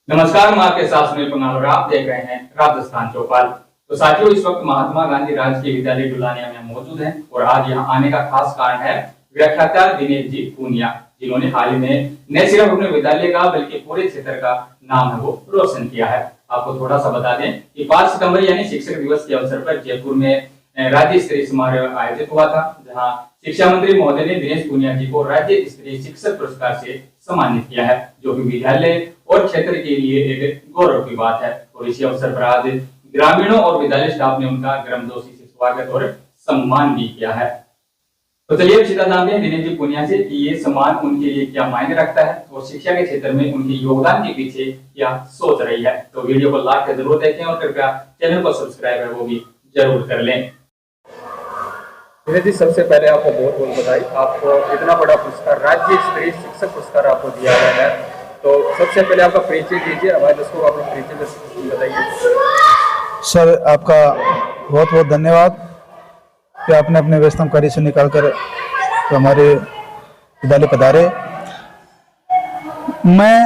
नमस्कार, मैं आपके साथ सुनील पंगाल और आप देख रहे हैं राजस्थान चौपाल। तो साथियों, इस वक्त महात्मा गांधी राजकीय विद्यालय डुलानिया में मौजूद हैं और आज यहाँ आने का खास कारण है व्याख्याता दिनेश जी पूनिया, जिन्होंने हाल ही में न सिर्फ अपने विद्यालय का बल्कि पूरे क्षेत्र का नाम है वो रोशन किया है। आपको थोड़ा सा बता दें कि 5 सितंबर यानी शिक्षक दिवस के अवसर पर जयपुर में राज्य स्तरीय समारोह आयोजित हुआ था, जहाँ शिक्षा मंत्री महोदय ने दिनेश पूनिया जी को राज्य स्तरीय शिक्षक पुरस्कार से सम्मानित किया है, जो कि विद्यालय और क्षेत्र के लिए एक गौरव की बात है। और इसी अवसर पर आज ग्रामीणों और विद्यालय स्टाफ ने उनका गर्मजोशी से स्वागत और सम्मान भी किया है। तो चलिए सीधा जानते हैं दिनेश जी पूनिया से कि ये सम्मान उनके लिए क्या मायने रखता है और शिक्षा के क्षेत्र में उनके योगदान के पीछे क्या सोच रही है। तो वीडियो को लाइक कर जरूर देखें और कृपया चैनल को सब्सक्राइब है वो भी जरूर कर लें। दिनेश जी, सबसे पहले आपको बहुत बहुत बधाई, आपको इतना बड़ा पुरस्कार राज्य स्तरीय शिक्षक पुरस्कार आपको दिया गया है। तो सबसे पहले आपका परिचय दीजिए, हमारे दर्शकों को अपना परिचय बताइए। सर, आपका बहुत बहुत धन्यवाद कि आपने अपने व्यस्तम कार्य से निकालकर तो हमारे विद्यालय पधारे। मैं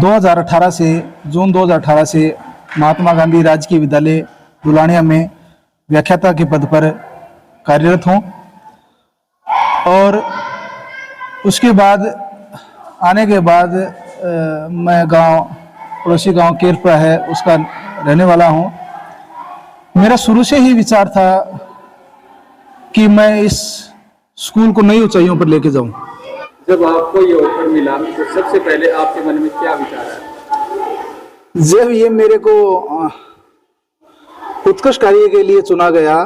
2018 से जून 2018 से महात्मा गांधी राजकीय विद्यालय डुलानिया में व्याख्याता के पद पर कार्यरत हूँ और उसके बाद आने के बाद मैं पड़ोसी गांव केरपुरा है उसका रहने वाला हूं। मेरा शुरू से ही विचार था कि मैं इस स्कूल को नई ऊंचाइयों पर लेके जाऊं। जब आपको ये ऑफर मिला तो सबसे पहले आपके मन में क्या विचार आया? जब ये मेरे को उत्कृष्ट कार्य के लिए चुना गया,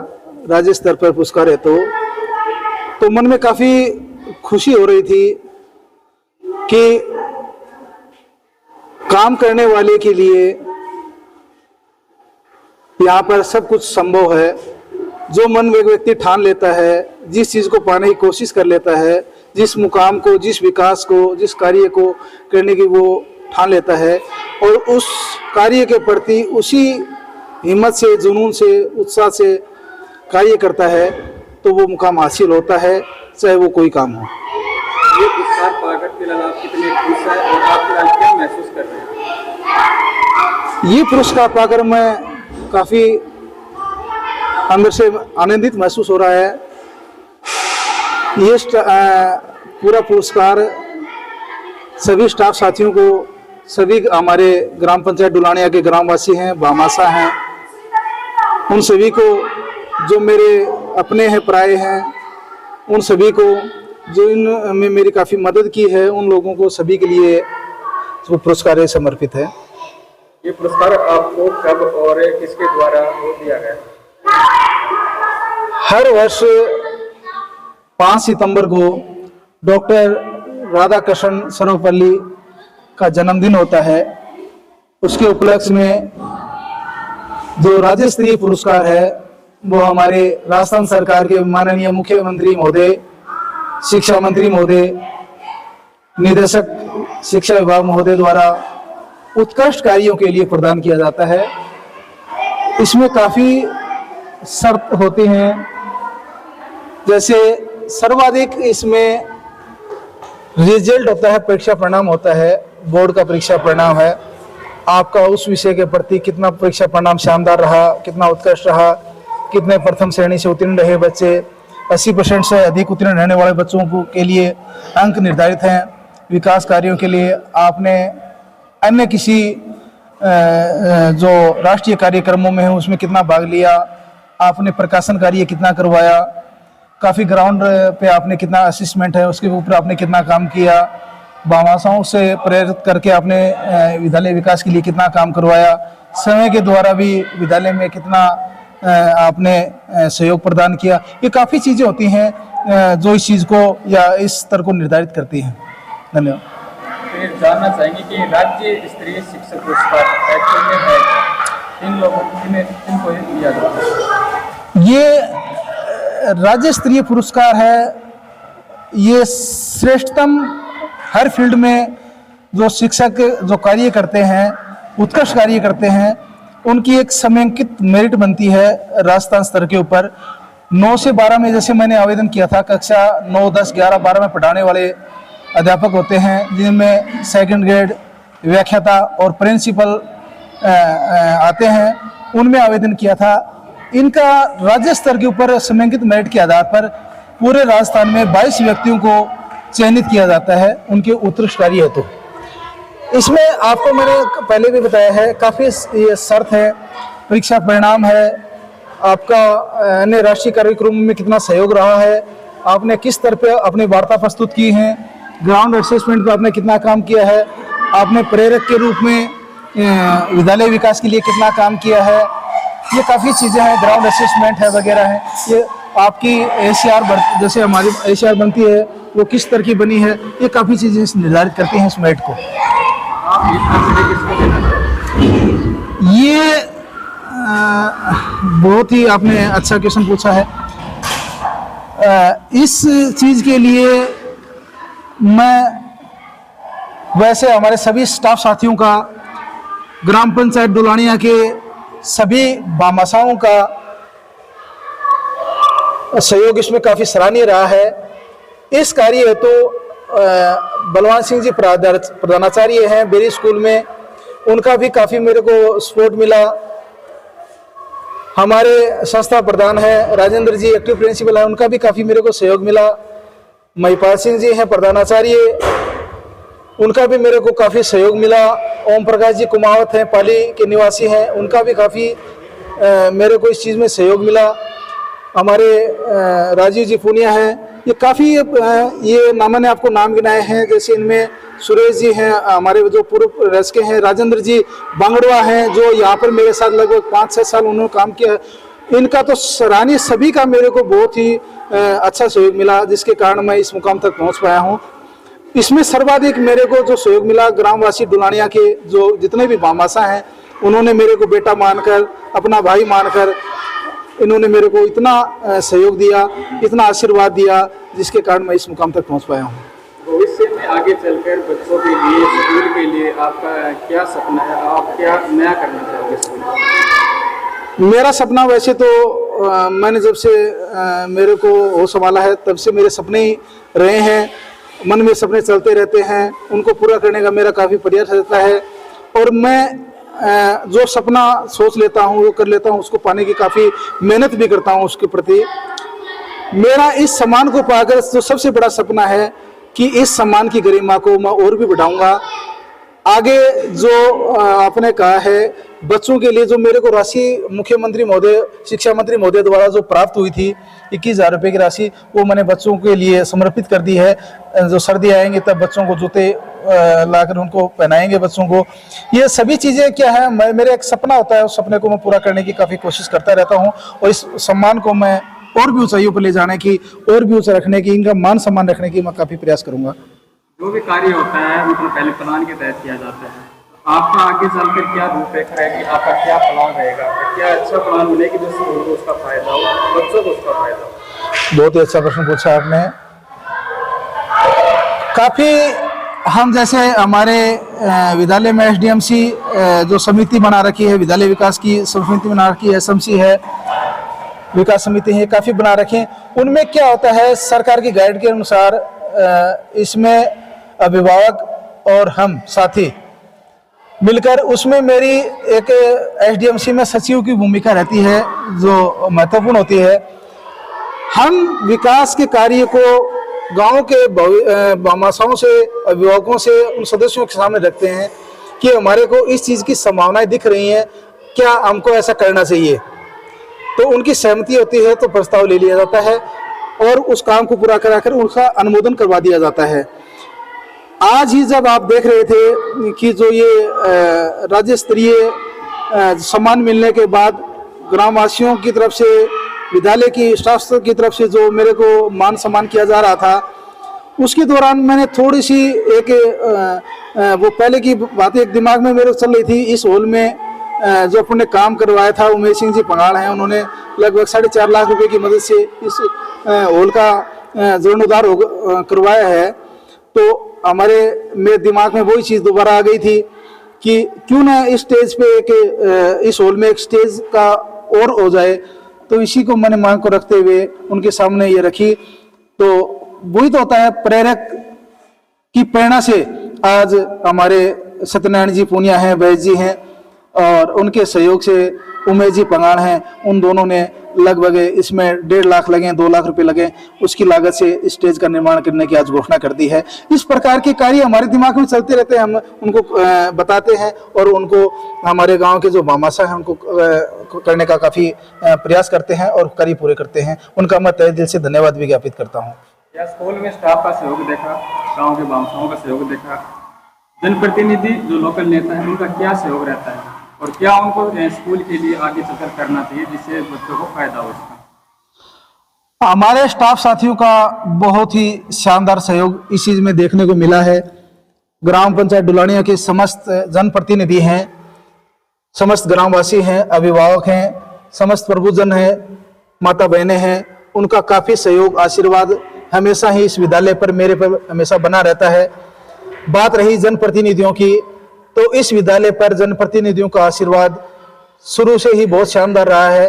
राज्य स्तर पर पुरस्कार है, तो मन में काफी खुशी हो रही थी कि काम करने वाले के लिए यहाँ पर सब कुछ संभव है। जो मन में एक व्यक्ति ठान लेता है, जिस चीज़ को पाने की कोशिश कर लेता है, जिस मुकाम को, जिस विकास को, जिस कार्य को करने की वो ठान लेता है और उस कार्य के प्रति उसी हिम्मत से, जुनून से, उत्साह से कार्य करता है तो वो मुकाम हासिल होता है, चाहे वो कोई काम हो। ये पुरस्कार पाकर फिलहाल आप कितने खुश हैं और आप फिलहाल क्या महसूस कर रहे हैं? ये पुरस्कार पाकर मैं काफ़ी अंदर से आनंदित महसूस हो रहा है। ये पूरा पुरस्कार सभी स्टाफ साथियों को, सभी हमारे ग्राम पंचायत डुलानिया के ग्रामवासी हैं, भामाशा हैं, उन सभी को जो मेरे अपने हैं, पराये हैं, उन सभी को जो इन में मेरी काफ़ी मदद की है, उन लोगों को सभी के लिए वो पुरस्कार समर्पित है। ये पुरस्कार आपको कब और किसके द्वारा दिया गया? हर वर्ष 5 सितंबर को डॉक्टर राधाकृष्ण सर्वपल्ली का जन्मदिन होता है। उसके उपलक्ष्य में जो राज्य स्तरीय पुरस्कार है वो हमारे राजस्थान सरकार के माननीय मुख्यमंत्री महोदय, शिक्षा मंत्री महोदय, निदेशक शिक्षा विभाग महोदय द्वारा उत्कृष्ट कार्यों के लिए प्रदान किया जाता है। इसमें काफ़ी शर्त होती हैं, जैसे सर्वाधिक इसमें रिजल्ट होता है, परीक्षा परिणाम होता है, बोर्ड का परीक्षा परिणाम है, आपका उस विषय के प्रति कितना परीक्षा परिणाम शानदार रहा, कितना उत्कृष्ट रहा, कितने प्रथम श्रेणी से उत्तीर्ण रहे बच्चे, 80% से अधिक उत्तीर्ण रहने वाले बच्चों को के लिए अंक निर्धारित हैं। विकास कार्यों के लिए आपने अन्य किसी जो राष्ट्रीय कार्यक्रमों में है उसमें कितना भाग लिया, आपने प्रकाशन कार्य कितना करवाया, काफ़ी ग्राउंड पे आपने कितना असिस्टमेंट है उसके ऊपर आपने कितना काम किया, भामाशाओं से प्रेरित करके आपने विद्यालय विकास के लिए कितना काम करवाया, समय के द्वारा भी विद्यालय में कितना आपने सहयोग प्रदान किया। ये काफ़ी चीज़ें होती हैं जो इस चीज़ को या इस स्तर को निर्धारित करती हैं। धन्यवाद। फिर जानना चाहेंगे कि राज्य स्तरीय शिक्षक पुरस्कार एक्चुअल में है इन लोगों को दिया जाता है? ये राज्य स्तरीय पुरस्कार है, ये श्रेष्ठतम हर फील्ड में जो शिक्षक जो कार्य करते हैं, उत्कृष्ट कार्य करते हैं, उनकी एक समयांकित मेरिट बनती है राजस्थान स्तर के ऊपर। 9 से 12 में जैसे मैंने आवेदन किया था, कक्षा 9, 10, 11, 12 में पढ़ाने वाले अध्यापक होते हैं जिनमें सेकंड ग्रेड, व्याख्याता और प्रिंसिपल आते हैं, उनमें आवेदन किया था। इनका राज्य स्तर के ऊपर समेकित मेरिट के आधार पर पूरे राजस्थान में 22 व्यक्तियों को चयनित किया जाता है उनके उत्कृष्ट कार्य हेतु। इसमें आपको मैंने पहले भी बताया है, काफ़ी ये शर्त है, परीक्षा परिणाम है, आपका अन्य राष्ट्रीय कार्यक्रम में कितना सहयोग रहा है, आपने किस स्तर पे अपनी वार्ता प्रस्तुत की है, ग्राउंड असेसमेंट पे आपने कितना काम किया है, आपने प्रेरक के रूप में विद्यालय विकास के लिए कितना काम किया है, ये काफ़ी चीज़ें हैं, ग्राउंड असेसमेंट है वगैरह है। ये आपकी ACR जैसे हमारी ACR बनती है वो किस तरह की बनी है, ये काफ़ी चीज़ें निर्धारित करती हैं इस मेरिट को। ये बहुत ही आपने अच्छा क्वेश्चन पूछा है। इस चीज़ के लिए मैं वैसे हमारे सभी स्टाफ साथियों का, ग्राम पंचायत डुलानिया के सभी भामाशाहों का सहयोग इसमें काफ़ी सराहनीय रहा है। इस कार्य हेतु बलवान सिंह जी प्रधानाचार्य हैं बेरी स्कूल में, उनका भी काफ़ी मेरे को सपोर्ट मिला। हमारे संस्था प्रधान है राजेंद्र जी, एक्टिव प्रिंसिपल है, उनका भी काफ़ी मेरे को सहयोग मिला। महिपाल सिंह जी हैं प्रधानाचार्य, उनका भी मेरे को काफ़ी सहयोग मिला। ओम प्रकाश जी कुमावत हैं, पाली के निवासी हैं, उनका भी काफ़ी मेरे को इस चीज़ में सहयोग मिला। हमारे राजीव जी पूनिया हैं, ये काफ़ी ये मैंने आपको नाम गिनाए हैं, जैसे इनमें सुरेश जी हैं, हमारे जो पूर्व रस के हैं, राजेंद्र जी बांगड़वा हैं जो यहाँ पर मेरे साथ लगभग 5-6 साल उन्होंने काम किया। इनका तो सराहनीय, सभी का मेरे को बहुत ही अच्छा सहयोग मिला, जिसके कारण मैं इस मुकाम तक पहुँच पाया हूँ। इसमें सर्वाधिक मेरे को जो सहयोग मिला, ग्रामवासी डुलानिया के जो जितने भी भामाशा हैं, उन्होंने मेरे को बेटा मानकर, अपना भाई मानकर, इन्होंने मेरे को इतना सहयोग दिया, इतना आशीर्वाद दिया, जिसके कारण मैं इस मुकाम तक पहुंच पाया हूं। भविष्य में आगे चलकर बच्चों के लिए, स्कूल के लिए आपका क्या सपना है? आप क्या नया करना चाहोगे स्कूल में? मेरा सपना वैसे तो मैंने जब से मेरे को होश संभाला है तब से मेरे सपने ही रहे हैं, मन में सपने चलते रहते हैं, उनको पूरा करने का मेरा काफ़ी प्रयास रहता है। और मैं जो सपना सोच लेता हूँ वो कर लेता हूँ, उसको पाने की काफ़ी मेहनत भी करता हूँ उसके प्रति। मेरा इस सम्मान को पाकर जो सबसे बड़ा सपना है कि इस सम्मान की गरिमा को मैं और भी बढ़ाऊंगा। आगे जो आपने कहा है बच्चों के लिए, जो मेरे को राशि मुख्यमंत्री महोदय, शिक्षा मंत्री महोदय द्वारा जो प्राप्त हुई थी 21,000 रुपये की राशि, वो मैंने बच्चों के लिए समर्पित कर दी है। जो सर्दी आएंगे तब बच्चों को जूते लाकर उनको पहनाएंगे बच्चों को। ये सभी चीज़ें क्या है, मेरा एक सपना होता है, उस सपने को मैं पूरा करने की काफ़ी कोशिश करता रहता हूँ और इस सम्मान को मैं और भी ऊंचाइयों पर ले जाने की, और भी ऊंचा रखने की, इनका मान सम्मान रखने की मैं काफ़ी प्रयास करूँगा। जो भी कार्य होता है मतलब पहले प्लान के तहत किया जाता है। आपका आगे चलकर क्या रूपरेखा रहेगी, आपका क्या प्लान रहेगा, क्या अच्छा प्लान होने की जो स्कूल को उसका फायदा हो, बच्चों को उसका फायदा हो? बहुत ही अच्छा प्रश्न पूछा आपने। काफ़ी हम जैसे हमारे विद्यालय में SDMC जो समिति बना रखी है, विद्यालय विकास की समिति बना रखी है, SMC है, विकास समिति है, काफ़ी बना रखे। उनमें क्या होता है, सरकार की गाइड के अनुसार इसमें अभिभावक और हम साथी मिलकर, उसमें मेरी एक SDMC में सचिव की भूमिका रहती है जो महत्वपूर्ण होती है। हम विकास के कार्य को गांव के भामाशाहों से, अभिभावकों से, उन सदस्यों के सामने रखते हैं कि हमारे को इस चीज़ की संभावनाएं दिख रही हैं, क्या हमको ऐसा करना चाहिए। तो उनकी सहमति होती है तो प्रस्ताव ले लिया जाता है और उस काम को पूरा कराकर उसका अनुमोदन करवा दिया जाता है। आज ही जब आप देख रहे थे कि जो ये राज्य स्तरीय सम्मान मिलने के बाद ग्रामवासियों की तरफ से, विद्यालय की स्टाफ की तरफ से जो मेरे को मान सम्मान किया जा रहा था, उसके दौरान मैंने थोड़ी सी एक वो पहले की बात एक दिमाग में मेरे चल रही थी। इस हॉल में जो अपने काम करवाया था उमेश सिंह जी पंगाड़ हैं, उन्होंने लगभग 4.5 लाख रुपए की मदद से इस हॉल का जीर्णोद्धार करवाया है। तो हमारे मेरे दिमाग में वही चीज़ दोबारा आ गई थी कि क्यों ना इस स्टेज पे एक इस हॉल में एक स्टेज का और हो जाए। तो इसी को मैंने मांग को रखते हुए उनके सामने ये रखी। तो वही तो होता है, प्रेरक की प्रेरणा से आज हमारे सत्यनारायण जी पूनिया हैं, वैद्य जी हैं, और उनके सहयोग से उमेश जी पंगाण हैं, उन दोनों ने लगभग इसमें 1.5 लाख लगे, 2 लाख रुपए लगे, उसकी लागत से स्टेज का निर्माण करने की आज घोषणा कर दी है। इस प्रकार के कार्य हमारे दिमाग में चलते रहते हैं, हम उनको बताते हैं और उनको हमारे गांव के जो मामासा हैं उनको करने का काफ़ी प्रयास करते हैं और कार्य पूरे करते हैं। उनका मैं तहे दिल से धन्यवाद भी ज्ञापित करता हूँ। या स्कूल में स्टाफ का सहयोग देखा, गाँव के बामसाओं का सहयोग देखा, जनप्रतिनिधि जो लोकल नेता है उनका क्या सहयोग रहता है और क्या उनको स्कूल के लिए आगे चलकर करना चाहिए जिससे बच्चों को फायदा हो इसका? हमारे स्टाफ साथियों का बहुत ही शानदार सहयोग इस चीज़ में देखने को मिला है। ग्राम पंचायत डुलानिया के समस्त जनप्रतिनिधि हैं, समस्त ग्रामवासी हैं, अभिभावक हैं, समस्त प्रभुजन हैं, माता बहनें हैं, उनका काफ़ी सहयोग आशीर्वाद हमेशा ही इस विद्यालय पर मेरे पर हमेशा बना रहता है। बात रही जनप्रतिनिधियों की, तो इस विद्यालय पर जनप्रतिनिधियों का आशीर्वाद शुरू से ही बहुत शानदार रहा है।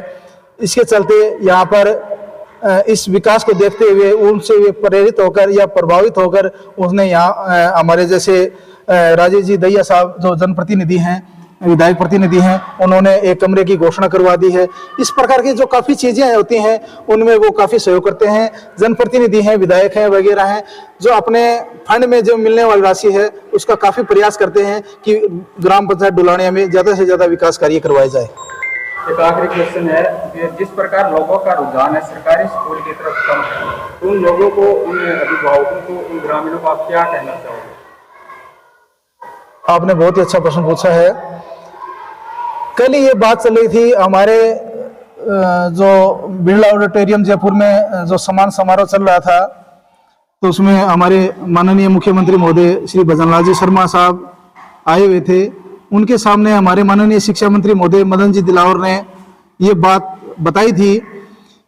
इसके चलते यहाँ पर इस विकास को देखते हुए उनसे प्रेरित होकर या प्रभावित होकर उसने यहाँ हमारे जैसे राजेश जी दैया साहब जो जनप्रतिनिधि हैं, विधायक प्रतिनिधि हैं, उन्होंने एक कमरे की घोषणा करवा दी है। इस प्रकार की जो काफ़ी चीज़ें होती हैं उनमें वो काफ़ी सहयोग करते हैं। जनप्रतिनिधि हैं, विधायक हैं वगैरह हैं, जो अपने फंड में जो मिलने वाली राशि है उसका काफ़ी प्रयास करते हैं कि ग्राम पंचायत डुलानिया में ज़्यादा से ज़्यादा विकास कार्य करवाए जाए। एक आखिरी क्वेश्चन है कि जिस प्रकार लोगों का रुझान है सरकारी स्कूल की तरफ कम है, तो उन लोगों को, उन अभिभावकों को, उन ग्रामीणों को आप क्या कहना चाहोगे? आपने बहुत ही अच्छा प्रश्न पूछा है। कल ही ये बात चल रही थी हमारे जो बिरला ऑडिटोरियम जयपुर में जो सम्मान समारोह चल रहा था, तो उसमें हमारे माननीय मुख्यमंत्री महोदय श्री भजनलाल जी शर्मा साहब आए हुए थे। उनके सामने हमारे माननीय शिक्षा मंत्री महोदय मदन जी दिलावर ने ये बात बताई थी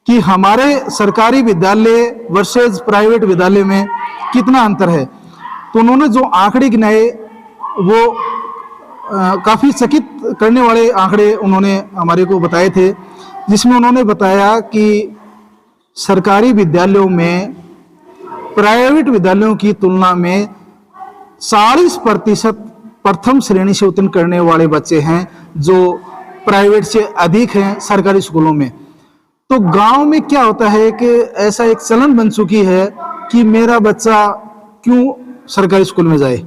कि हमारे सरकारी विद्यालय वर्सेज प्राइवेट विद्यालय में कितना अंतर है। तो उन्होंने जो आंकड़े गिनाए वो काफ़ी चकित करने वाले आंकड़े उन्होंने हमारे को बताए थे, जिसमें उन्होंने बताया कि सरकारी विद्यालयों में प्राइवेट विद्यालयों की तुलना में 40% प्रथम श्रेणी से उत्तीर्ण करने वाले बच्चे हैं जो प्राइवेट से अधिक हैं सरकारी स्कूलों में। तो गांव में क्या होता है कि ऐसा एक चलन बन चुकी है कि मेरा बच्चा क्यों सरकारी स्कूल में जाए,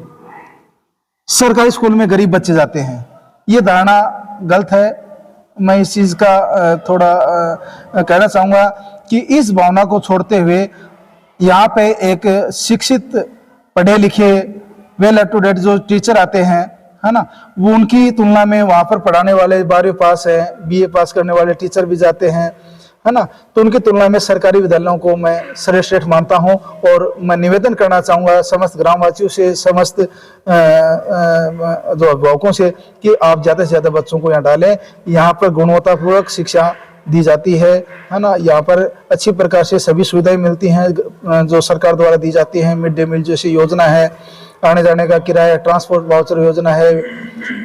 सरकारी स्कूल में गरीब बच्चे जाते हैं। ये धारणा गलत है। मैं इस चीज़ का थोड़ा कहना चाहूँगा कि इस भावना को छोड़ते हुए यहाँ पे एक शिक्षित पढ़े लिखे वेल अप टू डेट जो टीचर आते हैं, है ना, वो उनकी तुलना में वहाँ पर पढ़ाने वाले 12वीं पास है, BA पास करने वाले टीचर भी जाते हैं, है ना। तो उनकी तुलना में सरकारी विद्यालयों को मैं श्रेष्ठ मानता हूं और मैं निवेदन करना चाहूँगा समस्त ग्रामवासियों से, समस्त जो अभिभावकों से कि आप ज़्यादा से ज़्यादा बच्चों को यहाँ डालें। यहाँ पर गुणवत्तापूर्वक शिक्षा दी जाती है ना। यहाँ पर अच्छी प्रकार से सभी सुविधाएं मिलती हैं जो सरकार द्वारा दी जाती हैं। मिड डे मील जैसी योजना है, आने जाने का किराया, ट्रांसपोर्ट वाउचर योजना है,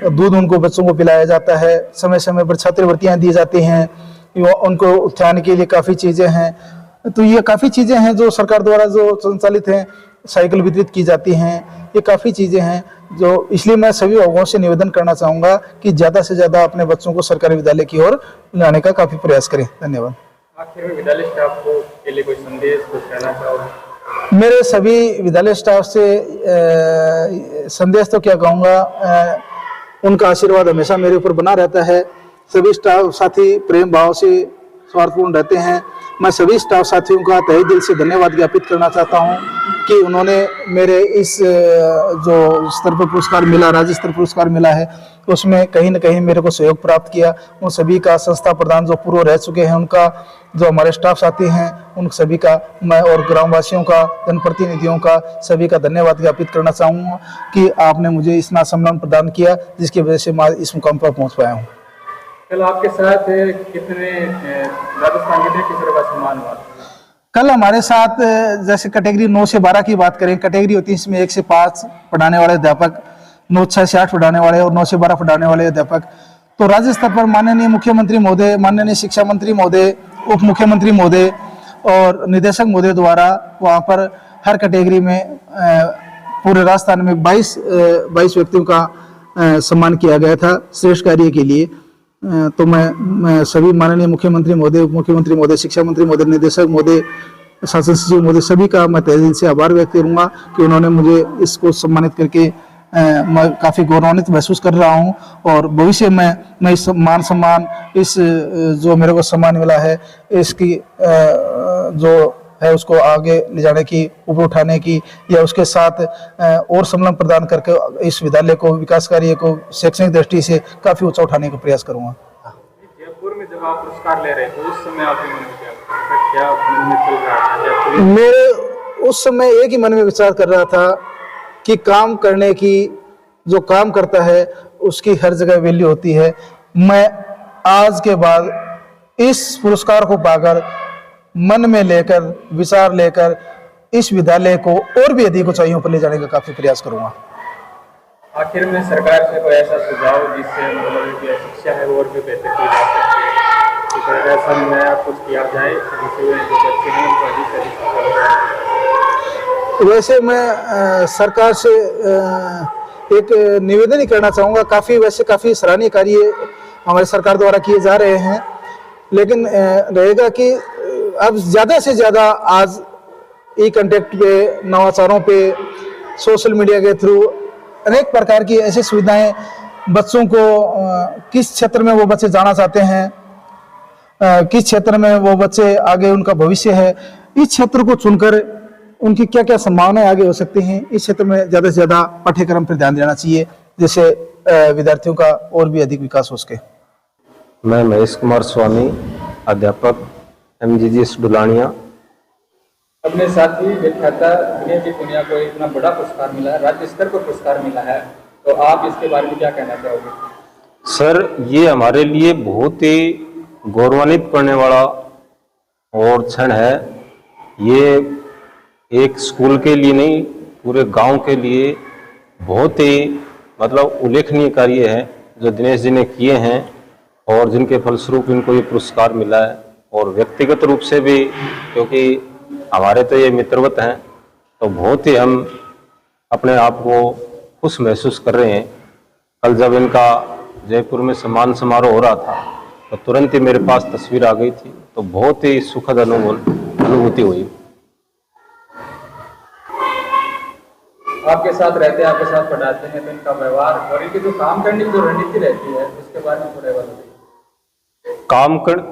दूध उनको बच्चों को पिलाया जाता है, समय समय पर छात्रवृत्तियाँ दी जाती हैं, उनको उत्थान के लिए काफ़ी चीज़ें हैं। तो ये काफ़ी चीज़ें हैं जो सरकार द्वारा जो संचालित हैं, साइकिल वितरित की जाती हैं, ये काफ़ी चीज़ें हैं जो, इसलिए मैं सभी लोगों से निवेदन करना चाहूँगा कि ज़्यादा से ज़्यादा अपने बच्चों को सरकारी विद्यालय की ओर लाने का काफ़ी प्रयास करें। धन्यवाद। आखिर में विद्यालय स्टाफ को के लिए कोई संदेश कुछ कहना चाहोगे? मेरे सभी विद्यालय स्टाफ से संदेश तो क्या कहूँगा, उनका आशीर्वाद हमेशा मेरे ऊपर बना रहता है। सभी स्टाफ साथी प्रेम भाव से स्वार्थपूर्ण रहते हैं। मैं सभी स्टाफ साथियों का तहे दिल से धन्यवाद ज्ञापित करना चाहता हूं कि उन्होंने मेरे इस जो स्तर पर पुरस्कार मिला, राज्य स्तर पुरस्कार मिला है, उसमें कहीं न कहीं मेरे को सहयोग प्राप्त किया। उन सभी का संस्था प्रधान जो पूर्व रह चुके हैं उनका, जो हमारे स्टाफ साथी हैं उन सभी का मैं, और ग्रामवासियों का, जनप्रतिनिधियों का, सभी का धन्यवाद ज्ञापित करना चाहूँगा कि आपने मुझे इतना सम्मान प्रदान किया जिसकी वजह से मैं इस मुकाम पर पहुँच पाया हूँ। कल आपके साथ कितने राजस्थान के किस तरह का सम्मान हुआ? कल हमारे साथ जैसे कैटेगरी 9 से 12 की बात करें, कैटेगरी होती है इसमें 1 से 5 पढ़ाने वाले अध्यापक, 9 से 8 पढ़ाने वाले और 9 से 12 पढ़ाने वाले अध्यापक। तो राज्य स्तर पर माननीय मुख्यमंत्री महोदय, माननीय शिक्षा मंत्री महोदय, उप मुख्यमंत्री महोदय और निदेशक महोदय द्वारा वहाँ पर हर कैटेगरी में पूरे राजस्थान में 22 व्यक्तियों का सम्मान किया गया था श्रेष्ठ कार्य के लिए। तो मैं सभी माननीय मुख्यमंत्री महोदय, उप मुख्यमंत्री महोदय, शिक्षा मंत्री महोदय, निदेशक महोदय, शासन सचिव महोदय, सभी का मैं तहे दिल से आभार व्यक्त करूंगा कि उन्होंने मुझे इसको सम्मानित करके मैं काफ़ी गौरवान्वित महसूस कर रहा हूं। और भविष्य में मैं इस मान सम्मान, इस जो मेरे को सम्मान मिला है, इसकी जो है उसको आगे ले जाने की, ऊपर उठाने की, या उसके साथ और संलग्न प्रदान करके इस विद्यालय को, विकास कार्य को शैक्षणिक दृष्टि से काफ़ी ऊंचा उठाने का प्रयास करूंगा। जयपुर में जब आप पुरस्कार ले रहे थे उस समय आपके मन में क्या मन में चल रहा था? मेरे उस समय एक ही मन में विचार कर रहा था कि काम करने की, जो काम करता है उसकी हर जगह वैल्यू होती है। मैं आज के बाद इस पुरस्कार को पाकर, मन में लेकर, विचार लेकर इस विद्यालय को और भी अधिक ऊंचाइयों पर ले जाने का काफी प्रयास करूंगा। आखिर में सरकार से कोई ऐसा सुझाव जिससे मतलब कि शिक्षा है वो और भी बेहतर की जा सकती है, तो ऐसा नया कुछ किया जाए जिससे जो बच्चे हैं उनको अधिक से अधिक शिक्षा मिल जाए। वैसे मैं सरकार से एक निवेदन ही करना चाहूँगा। काफ़ी सराहनीय कार्य हमारे सरकार द्वारा किए जा रहे हैं, लेकिन रहेगा कि अब ज़्यादा से ज़्यादा आज ई कंटेक्ट पे, नवाचारों पे, सोशल मीडिया के थ्रू अनेक प्रकार की ऐसी सुविधाएं बच्चों को, किस क्षेत्र में वो बच्चे जाना चाहते हैं, किस क्षेत्र में वो बच्चे आगे उनका भविष्य है, इस क्षेत्र को चुनकर उनकी क्या क्या संभावनाएं आगे हो सकती हैं, इस क्षेत्र में ज़्यादा से ज़्यादा पाठ्यक्रम पर ध्यान देना चाहिए, जिससे विद्यार्थियों का और भी अधिक विकास हो सके। मैं महेश कुमार स्वामी, अध्यापक MGGS डुलानिया। अपने साथी व्याख्याता दिनेश जी पूनिया को इतना बड़ा पुरस्कार मिला है, राज्य स्तर पर पुरस्कार मिला है, तो आप इसके बारे में क्या कहना चाहोगे? सर, ये हमारे लिए बहुत ही गौरवान्वित करने वाला और क्षण है। ये एक स्कूल के लिए नहीं, पूरे गांव के लिए बहुत ही मतलब उल्लेखनीय कार्य है जो दिनेश जी ने किए हैं और जिनके फलस्वरूप इनको ये पुरस्कार मिला है। और व्यक्तिगत रूप से भी, क्योंकि हमारे तो ये मित्रवत हैं, तो बहुत ही हम अपने आप को खुश महसूस कर रहे हैं। कल जब इनका जयपुर में सम्मान समारोह हो रहा था तो तुरंत ही मेरे पास तस्वीर आ गई थी, तो बहुत ही सुखद अनुभूति हुई। आपके साथ रहते हैं, आपके साथ पढ़ाते हैं, तो इनका व्यवहार और इनकी जो काम करने की जो रणनीति रहती है उसके बारे में थोड़ा बताइए।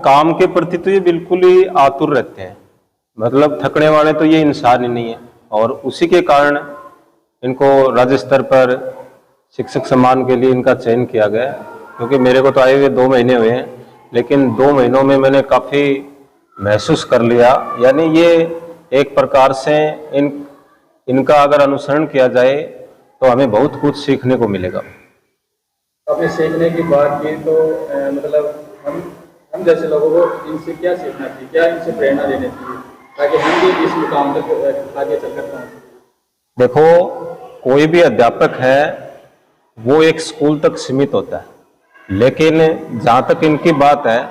काम के प्रति तो ये बिल्कुल ही आतुर रहते हैं, मतलब थकने वाले तो ये इंसान ही नहीं है। और उसी के कारण इनको राज्य स्तर पर शिक्षक सम्मान के लिए इनका चयन किया गया, क्योंकि मेरे को तो आए हुए 2 महीने हुए हैं, लेकिन 2 महीनों में मैंने काफ़ी महसूस कर लिया। यानी ये एक प्रकार से इनका अगर अनुसरण किया जाए तो हमें बहुत कुछ सीखने को मिलेगा। अपने सीखने की बात की तो मतलब हम जैसे लोगों को इनसे क्या सीखना चाहिए, क्या इनसे प्रेरणा लेनी चाहिए ताकि हम भी इस मुकाम तक आगे चलकर पहुंचे? देखो, कोई भी अध्यापक है वो एक स्कूल तक सीमित होता है, लेकिन जहाँ तक इनकी बात है,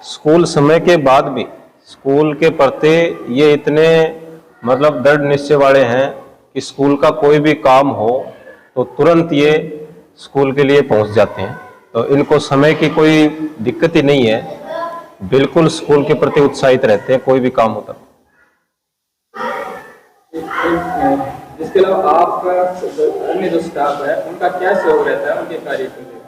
स्कूल समय के बाद भी स्कूल के प्रति ये इतने मतलब दृढ़ निश्चय वाले हैं कि स्कूल का कोई भी काम हो तो तुरंत ये स्कूल के लिए पहुंच जाते हैं। तो इनको समय की कोई दिक्कत ही नहीं है, बिल्कुल स्कूल के प्रति उत्साहित रहते हैं कोई भी काम होता। इसके अलावा आपका अन्य जो स्टाफ है उनका क्या सहयोग रहता है उनके कार्य के लिए?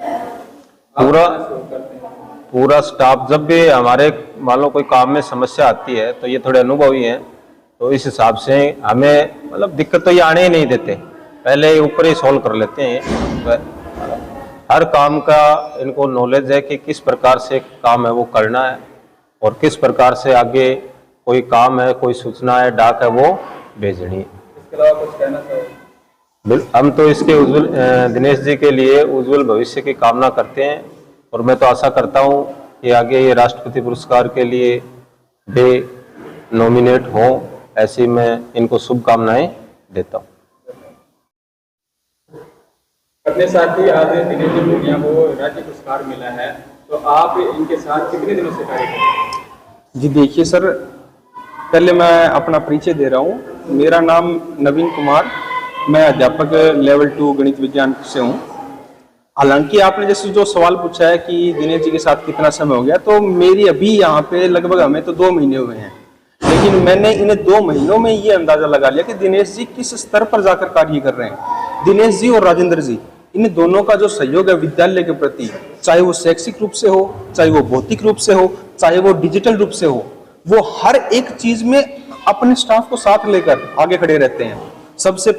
पूरा स्टाफ, जब भी हमारे मान लो कोई काम में समस्या आती है तो ये थोड़े अनुभवी हैं, तो इस हिसाब से हमें मतलब दिक्कत तो ये आने ही नहीं देते, पहले ऊपर ही सॉल्व कर लेते हैं। हर काम का इनको नॉलेज है कि किस प्रकार से काम है वो करना है और किस प्रकार से आगे कोई काम है, कोई सूचना है, डाक है, वो भेजनी है। इसके अलावा कुछ कहना चाहिए? हम तो इसके उज्जवल दिनेश जी के लिए उज्जवल भविष्य की कामना करते हैं और मैं तो आशा करता हूँ कि आगे ये राष्ट्रपति पुरस्कार के लिए भी नॉमिनेट हों, ऐसी मैं इनको शुभकामनाएं देता हूँ। अपने साथी आदरणीय दिनेश जी पूनिया को राज्य पुरस्कार मिला है, तो आप इनके साथ कितने दिनों से कार्य कर रहे हैं? जी देखिए सर, पहले मैं अपना परिचय दे रहा हूँ। मेरा नाम नवीन कुमार मैं अध्यापक लेवल 2 गणित विज्ञान से हूँ। हालांकि आपने जैसे जो सवाल पूछा है कि दिनेश जी के साथ कितना समय हो गया, तो मेरी अभी यहाँ पे लगभग हमें तो 2 महीने हुए हैं, लेकिन मैंने इन्हें 2 महीनों में ये अंदाजा लगा लिया कि दिनेश जी किस स्तर पर जाकर कार्य कर रहे हैं। दिनेश जी और राजेंद्र जी, इन दोनों का जो सहयोग है विद्यालय के प्रति, चाहे वो शैक्षिक रूप से हो, चाहे वो भौतिक रूप से हो, चाहे वो डिजिटल रूप से हो, वो हर एक चीज में अपने स्टाफ को साथ लेकर आगे खड़े रहते हैं। सबसे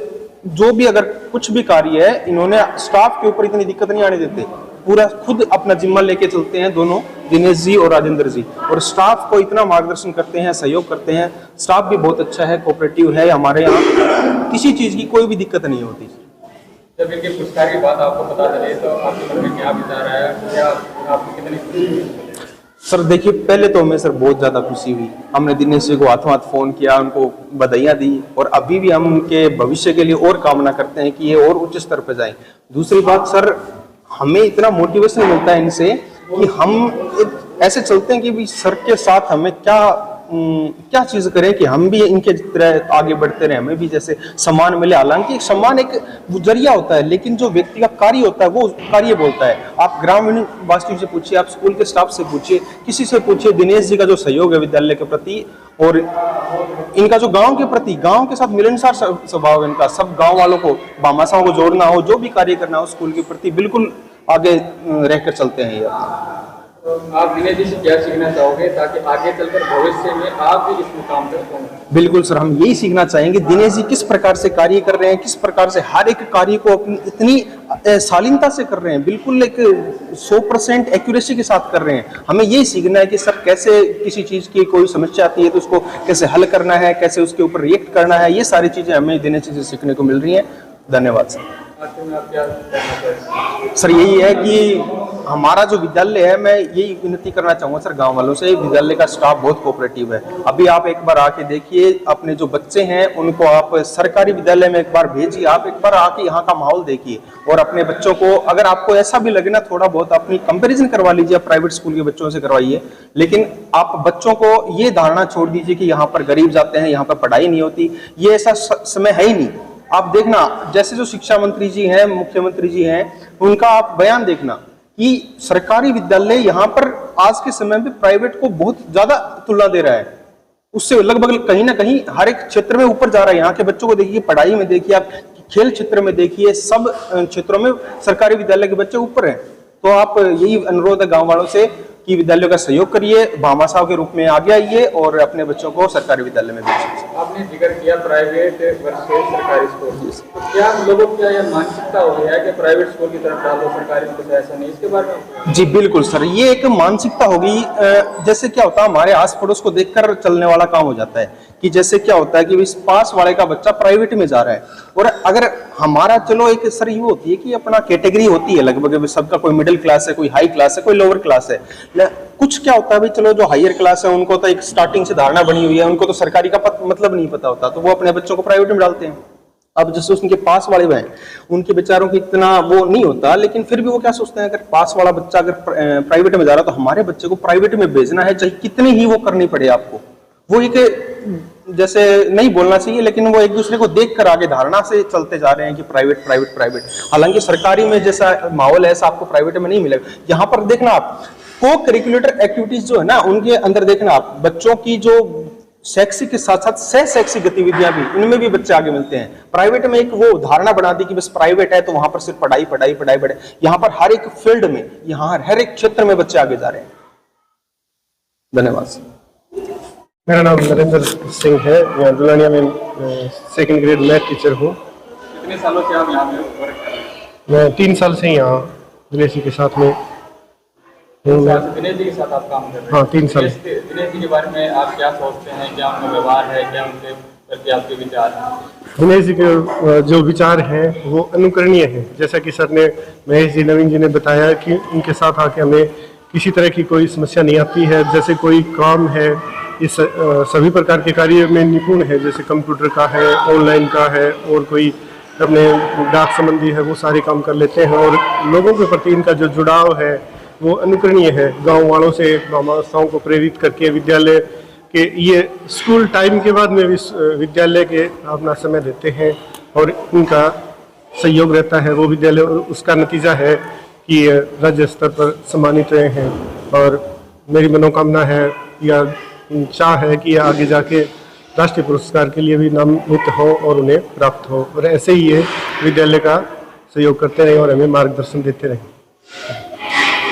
जो भी अगर कुछ भी कार्य है, इन्होंने स्टाफ के ऊपर इतनी दिक्कत नहीं आने देते, पूरा खुद अपना जिम्मा लेके चलते हैं दोनों, दिनेश जी और राजेंद्र जी, और स्टाफ को इतना मार्गदर्शन करते हैं, सहयोग करते हैं। स्टाफ भी बहुत अच्छा है, कोऑपरेटिव है हमारे यहाँ, किसी चीज की कोई भी दिक्कत नहीं होती। जब इनके पुरस्कार की बात आपको पता चले तो आपके मन में क्या विचार आया, क्या आपको कितनी खुशी हुई? सर देखिए, पहले तो हमें सर बहुत ज़्यादा खुशी हुई। हमने दिनेश जी को हाथों हाथ फ़ोन किया, उनको बधाइयाँ दी, और अभी भी हम उनके भविष्य के लिए और कामना करते हैं कि ये और उच्च स्तर पर जाएं। दूसरी बात सर, हमें इतना मोटिवेशन मिलता है इनसे कि हम ऐसे चलते हैं कि भी सर के साथ हमें क्या चीज़ करें कि हम भी इनके तरह आगे बढ़ते रहे, हमें भी जैसे सम्मान मिले। हालांकि सम्मान एक जरिया होता है, लेकिन जो व्यक्ति का कार्य होता है वो कार्य बोलता है। आप ग्रामीण वासियों से पूछिए, आप स्कूल के स्टाफ से पूछिए, किसी से पूछिए, दिनेश जी का जो सहयोग है विद्यालय के प्रति और इनका जो गांव के प्रति, गांव के साथ मिलनसार स्वभाव है इनका, सब गांव वालों को, भामाशाहों को जोड़ना हो, जो भी कार्य करना हो स्कूल के प्रति, बिल्कुल आगे रहकर चलते हैं ये। आप दिनेश जी से क्या सीखना चाहोगे ताकि आगे चलकर भविष्य में आप भी इस मुकाम पर पहुंचे? बिल्कुल सर, हम यही सीखना चाहेंगे दिनेश जी किस प्रकार से कार्य कर रहे हैं, किस प्रकार से हर एक कार्य को अपनी इतनी शालीनता से कर रहे हैं, बिल्कुल एक 100% एक्यूरेसी के साथ कर रहे हैं। हमें यही सीखना है कि सर कैसे किसी चीज की कोई समस्या आती है तो उसको कैसे हल करना है, कैसे उसके ऊपर रिएक्ट करना है, ये सारी चीजें हमें दिनेश जी से सीखने को मिल रही हैं। धन्यवाद सर। सर यही है कि हमारा जो विद्यालय है, मैं यही विनती करना चाहूँगा सर गांव वालों से, विद्यालय का स्टाफ बहुत कोऑपरेटिव है। अभी आप एक बार आके देखिए, अपने जो बच्चे हैं उनको आप सरकारी विद्यालय में एक बार भेजिए, आप एक बार आके यहाँ का माहौल देखिए, और अपने बच्चों को अगर आपको ऐसा भी लगे ना, थोड़ा बहुत अपनी कंपैरिजन करवा लीजिए, प्राइवेट स्कूल के बच्चों से करवाइए, लेकिन आप बच्चों को ये धारणा छोड़ दीजिए कि यहाँ पर गरीब जाते हैं, यहाँ पर पढ़ाई नहीं होती। ये ऐसा समय है ही नहीं। आप देखना, जैसे जो शिक्षा मंत्री जी हैं, मुख्यमंत्री जी हैं, उनका आप बयान देखना कि सरकारी विद्यालय यहाँ पर आज के समय में प्राइवेट को बहुत ज्यादा तुलना दे रहा है, उससे लगभग कहीं ना कहीं हर एक क्षेत्र में ऊपर जा रहा है। यहाँ के बच्चों को देखिए, पढ़ाई में देखिए, आप खेल क्षेत्र में देखिए, सब क्षेत्रों में सरकारी विद्यालय के बच्चे ऊपर हैं। तो आप यही अनुरोध है गाँव वालों से कि विद्यालयों का सहयोग करिए, भामाशाह के रूप में आगे आइए और अपने बच्चों को सरकारी विद्यालय में भेजिए। आपने जिक्र किया प्राइवेट वर्सेस सरकारी स्कूल, तो क्या लोगों की यह मानसिकता हो गया है कि प्राइवेट स्कूल की तरफ डालो, सरकारी स्कूल से ऐसा नहीं, इसके बारे में? जी बिल्कुल सर, ये एक मानसिकता होगी। जैसे क्या होता है, हमारे आस पड़ोस को देखकर चलने वाला काम हो जाता है कि जैसे क्या होता है कि इस पास वाले का बच्चा प्राइवेट में जा रहा है, और अगर हमारा चलो एक सर ये होती है कि अपना कैटेगरी होती है, लगभग सबका कोई मिडिल क्लास है, कोई हाई क्लास है, कोई लोअर क्लास है। कुछ क्या होता है भाई, चलो जो हायर क्लास है उनको तो एक स्टार्टिंग से धारणा बनी हुई है, उनको तो सरकारी का मतलब नहीं पता होता, तो वो अपने बच्चों को प्राइवेट में डालते हैं। अब जैसे उनके पास वाले हैं, उनके बेचारों की इतना वो नहीं होता, लेकिन फिर भी वो क्या सोचते हैं, अगर पास वाला बच्चा अगर प्राइवेट में जा रहा है तो हमारे बच्चे को प्राइवेट में भेजना है, चाहे कितनी ही वो करनी पड़े आपको। वो एक जैसे नहीं बोलना चाहिए, लेकिन वो एक दूसरे को देखकर आगे धारणा से चलते जा रहे हैं कि प्राइवेट प्राइवेट प्राइवेट। हालांकि सरकारी में जैसा माहौल है ऐसा आपको प्राइवेट में नहीं मिलेगा। यहाँ पर देखना आप को करिकुलर एक्टिविटीज जो है ना, उनके अंदर देखना आप बच्चों की जो शैक्षिक के साथ साथ सह शैक्षिक गतिविधियां भी, उनमें भी बच्चे आगे मिलते हैं। प्राइवेट में एक वो धारणा बना दी कि बस प्राइवेट है तो वहां पर सिर्फ पढ़ाई पढ़ाई पढ़ाई पढ़ाई। यहाँ पर हर एक फील्ड में, यहाँ हर एक क्षेत्र में बच्चे आगे जा रहे हैं। धन्यवाद। मेरा नाम नरेंद्र सिंह है, यहाँ दुलानिया में सेकंड ग्रेड मैथ टीचर हूँ। कितने सालों से आप यहाँ पे वर्क कर रहे हैं? मैं 3 साल से यहाँ दिनेश जी के साथ में हूँ। दिनेश जी के साथ आप काम कर रहे हैं? हाँ, 3 साल। दिनेश जी के बारे में आप क्या सोचते हैं, क्या उनका व्यवहार है, क्या उनके प्रति आपके विचार हैं? दिनेश जी के जो विचार हैं वो अनुकरणीय हैं। जैसा कि सर ने, महेश जी, नवीन जी ने बताया कि उनके साथ आके हमें किसी तरह की कोई समस्या नहीं आती है। जैसे कोई काम है, इस सभी प्रकार के कार्य में निपुण है, जैसे कंप्यूटर का है, ऑनलाइन का है, और कोई अपने डाक संबंधी है, वो सारे काम कर लेते हैं। और लोगों के प्रति इनका जो जुड़ाव है वो अनुकरणीय है। गांव वालों से भामाशाहों को प्रेरित करके विद्यालय के ये स्कूल टाइम के बाद में भी विद्यालय के अपना समय देते हैं। और इनका सहयोग रहता है वो विद्यालय, और उसका नतीजा है कि राज्य स्तर पर सम्मानित रहे हैं। और मेरी मनोकामना है या चाह है कि आगे जाके राष्ट्रीय पुरस्कार के लिए भी नामित हो और उन्हें प्राप्त हो, और ऐसे ही ये विद्यालय का सहयोग करते रहे और हमें मार्गदर्शन देते रहे।